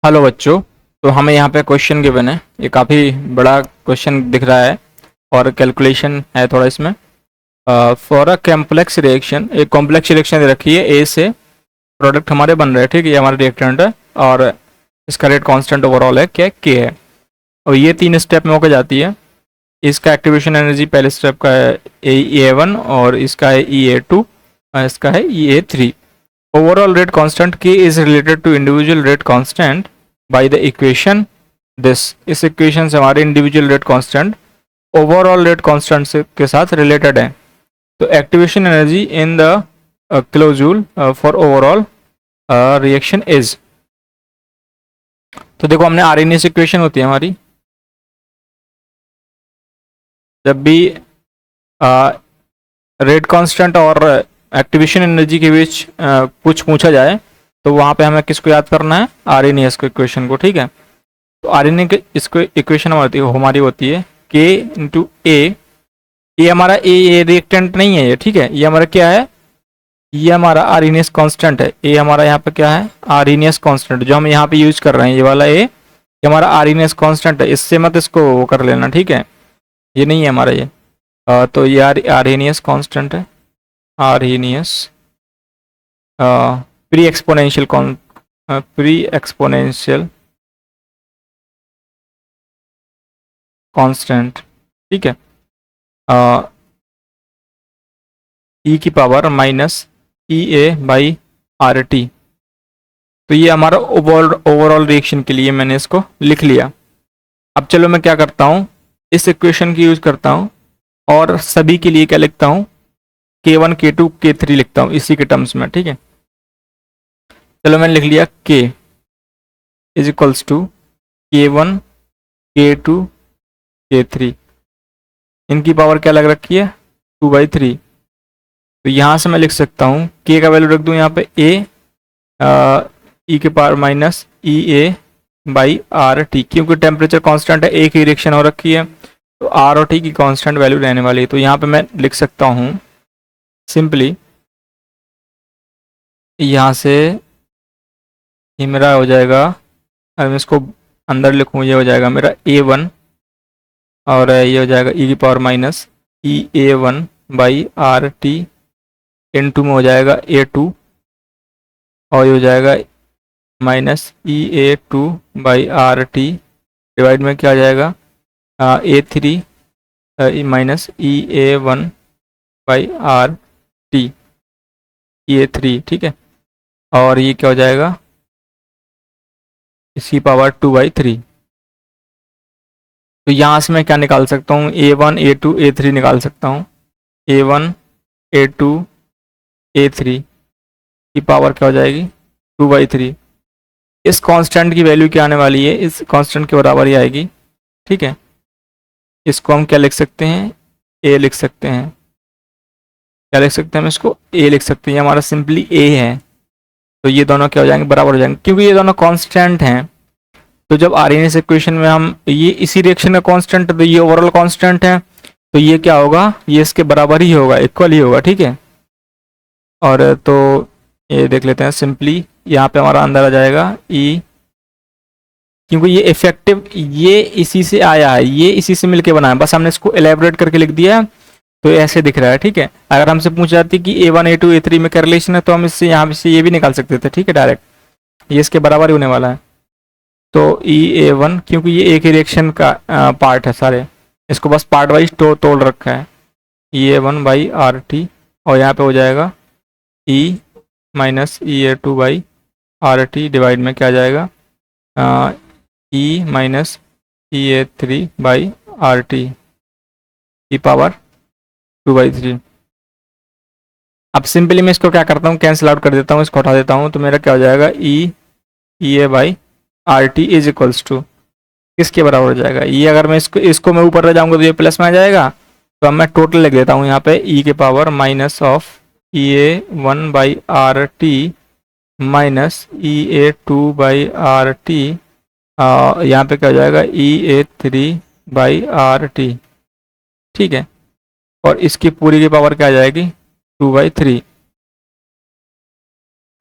Hello बच्चों। तो हमें यहाँ पे क्वेश्चन गिवन है। ये काफ़ी बड़ा क्वेश्चन दिख रहा है और कैलकुलेशन है थोड़ा इसमें। फॉर अ कॉम्प्लेक्स रिएक्शन, एक कॉम्प्लेक्स रिएक्शन दे रखी है। ए से प्रोडक्ट हमारे बन रहे हैं, ठीक है। ये हमारा रिएक्टेंट है और इसका रेट कांस्टेंट ओवरऑल है क्या, के है। और ये 3 स्टेप में होकर जाती है। इसका एक्टिवेशन एनर्जी पहले स्टेप का है E A1 और इसका है E A2 और इसका है E A3। Overall rate constant K is related to individual rate constant by the equation this। इस इक्वेशन से हमारे individual rate constant overall rate constant से के साथ रिलेटेड है। तो activation energy in the kilojoule for overall reaction is. तो देखो, हमने आरएनएस इक्वेशन होती है हमारी, जब भी रेट कांस्टेंट और एक्टिवेशन एनर्जी के बीच कुछ पूछा जाए तो वहाँ पे हमें किसको याद करना है, आरएनएस को, इक्वेशन को, ठीक है। तो आरएनए के इसको इक्वेशन हमारी होती है के इंटू ए। ये हमारा ए रिएक्टेंट नहीं है ये, ठीक है। ये हमारा क्या है, ये हमारा आरएनएस कांस्टेंट है। ए हमारा यहाँ पे क्या है, आरएनएस कांस्टेंट, जो हम यहाँ पे यूज कर रहे हैं। ये वाला ए, ये हमारा आरएनएस कांस्टेंट है। इससे मत इसको वो कर लेना, ठीक है। ये नहीं है हमारा ये। तो ये आरएनएस कांस्टेंट है। आरएनएस प्री एक्सपोनेंशियल कांस्टेंट, ठीक है। ई की पावर माइनस E A/RT। तो ये हमारा ओवरऑल रिएक्शन के लिए मैंने इसको लिख लिया। अब चलो मैं क्या करता हूँ, इस इक्वेशन की यूज करता हूँ और सभी के लिए क्या लिखता हूँ, K1 K2 K3 लिखता हूँ इसी के टर्म्स में, ठीक है। चलो मैंने लिख लिया K is equals to K1 K2 K3। इनकी पावर क्या लग रखी है, 2/3। तो यहाँ से मैं लिख सकता हूँ K का वैल्यू रख दूँ यहाँ पे A, E के पावर माइनस EA/RT, क्योंकि टेम्परेचर कांस्टेंट है, एक ही रिएक्शन हो रखी है, तो R और T की कांस्टेंट वैल्यू रहने वाली है। तो यहाँ पे मैं लिख सकता हूँ सिंपली, यहाँ से ये मेरा हो जाएगा, अगर मैं इसको अंदर लिखूँ ये हो जाएगा मेरा A1 और ये हो जाएगा E की पावर माइनस EA1/RT इनटू में हो जाएगा A2 और ये हो जाएगा माइनस EA2/RT डिवाइड में क्या आ जाएगा, A3 माइनस EA1/RT, EA3, ठीक है। और ये क्या हो जाएगा, इसकी पावर 2/3। तो यहाँ से मैं क्या निकाल सकता हूँ, A1 A2 A3 निकाल सकता हूँ। A1 A2 A3 की पावर क्या हो जाएगी, 2/3। इस कांस्टेंट की वैल्यू क्या आने वाली है, इस कांस्टेंट के बराबर ही आएगी, ठीक है। इसको हम क्या लिख सकते हैं, ए लिख सकते हैं। क्या लिख सकते हैं हम इसको, ए लिख सकते हैं। ये हमारा सिंपली ए है। तो ये दोनों क्या हो जाएंगे, बराबर हो जाएंगे, क्योंकि ये दोनों कांस्टेंट हैं। तो जब आरएनएस इक्वेशन में हम ये इसी रिएक्शन का कांस्टेंट, तो ये ओवरऑल कांस्टेंट है, तो ये क्या होगा, ये इसके बराबर ही होगा, इक्वल ही होगा, ठीक है। और तो ये देख लेते हैं सिंपली, यहाँ पे हमारा अंदर आ जाएगा ई, क्योंकि ये इफेक्टिव ये इसी से आया है, ये इसी से मिलके बना है, बस हमने इसको एलेबरेट करके लिख दिया है। तो ऐसे दिख रहा है, ठीक है। अगर हमसे पूछ जाती कि A1 A2 A3 में क्या रिलेशन है, तो हम इससे यहाँ से ये भी निकाल सकते थे, ठीक है, डायरेक्ट। ये इसके बराबर ही होने वाला है। तो EA1, क्योंकि ये एक ही रिएक्शन का पार्ट है सारे, इसको बस पार्ट वाइज तोड़ रखा है, EA1/RT। और यहाँ पे हो जाएगा E माइनस EA2/RT डिवाइड में क्या आ जाएगा, E माइनस EA3/RT की पावर 2/3। अब सिंपली मैं इसको क्या करता हूँ, कैंसिल आउट कर देता हूँ, इसको हटा देता हूँ। तो मेरा क्या हो जाएगा, EA/RT इज इक्वल्स टू किसके बराबर हो जाएगा, ये अगर मैं इसको मैं ऊपर ले जाऊंगा तो ये प्लस में आ जाएगा। तो अब मैं टोटल लिख देता हूँ यहाँ पे, E के power minus of EA1/RT minus EA2/RT, यहाँ पे क्या हो जाएगा, EA3/RT, ठीक है। और इसकी पूरी की पावर क्या आ जाएगी, 2/3।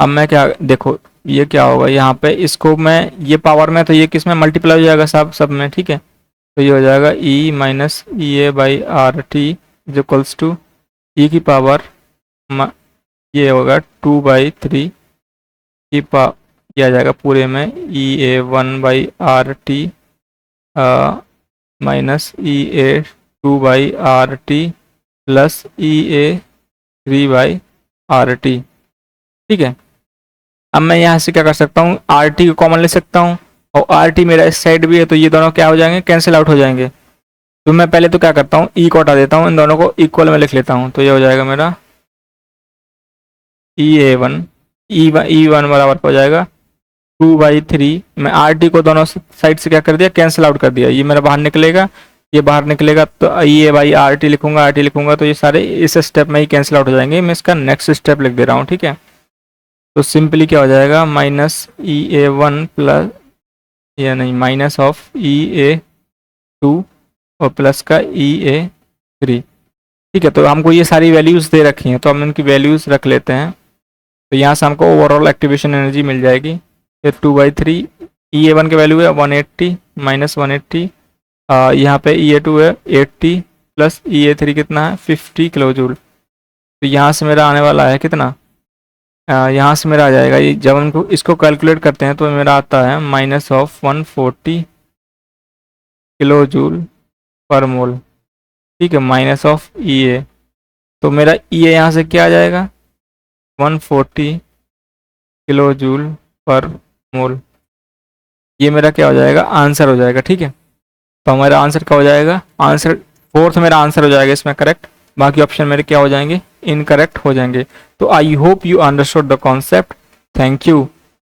अब मैं क्या, देखो ये क्या होगा यहाँ पे, इसको मैं ये पावर में तो ये किस में मल्टीप्लाई हो जाएगा, सब में, ठीक है। तो ये हो जाएगा E minus E A by R T is equals to E की पावर ये होगा 2/3 की ये आ जाएगा पूरे में ई ए 1/RT माइनस ई ए 2/RT प्लस ई ए 3/RT, ठीक है। अब मैं यहाँ से क्या कर सकता हूँ, आर टी को कॉमन ले सकता हूँ और आर टी मेरा इस साइड भी है, तो ये दोनों क्या हो जाएंगे, कैंसिल आउट हो जाएंगे। तो मैं पहले तो क्या करता हूँ, ई को हटा देता हूँ, इन दोनों को इक्वल में लिख लेता हूँ। तो ये हो जाएगा मेरा E1 E1 बराबर हो जाएगा 2/3। मैं आर टी को दोनों साइड से क्या कर दिया, कैंसिल आउट कर दिया। ये मेरा बाहर निकलेगा, ये बाहर निकलेगा, तो E/RT लिखूंगा, आर टी लिखूंगा, तो ये सारे इस स्टेप में ही कैंसिल आउट हो जाएंगे। मैं इसका नेक्स्ट स्टेप लिख दे रहा हूँ, ठीक है। तो सिंपली क्या हो जाएगा, माइनस E1 प्लस, या नहीं, माइनस ऑफ E2 और प्लस का E3, ठीक है। तो हमको ये सारी वैल्यूज़ दे रखी हैं, तो हम इनकी वैल्यूज़ रख लेते हैं। तो यहाँ से हमको ओवरऑल एक्टिवेशन एनर्जी मिल जाएगी। ये 2/3, E1 की वैल्यू है 180 माइनस 180, यहाँ पे E2 है 80 प्लस E3 कितना है 50 किलो जूल। तो यहाँ से मेरा आने वाला है कितना, यहाँ से मेरा आ जाएगा, ये जब हम इसको कैलकुलेट करते हैं तो मेरा आता है माइनस ऑफ 140 किलो जूल पर मोल, ठीक है, माइनस ऑफ ई ए। तो मेरा ई ए यहाँ से क्या आ जाएगा, 140 किलो जूल पर मोल। ये मेरा क्या हो जाएगा, आंसर हो जाएगा, ठीक है। तो हमारा आंसर क्या हो जाएगा, आंसर फोर्थ मेरा आंसर हो जाएगा इसमें करेक्ट। बाकी ऑप्शन मेरे क्या हो जाएंगे, इनकरेक्ट हो जाएंगे। तो I hope you understood the concept. Thank you.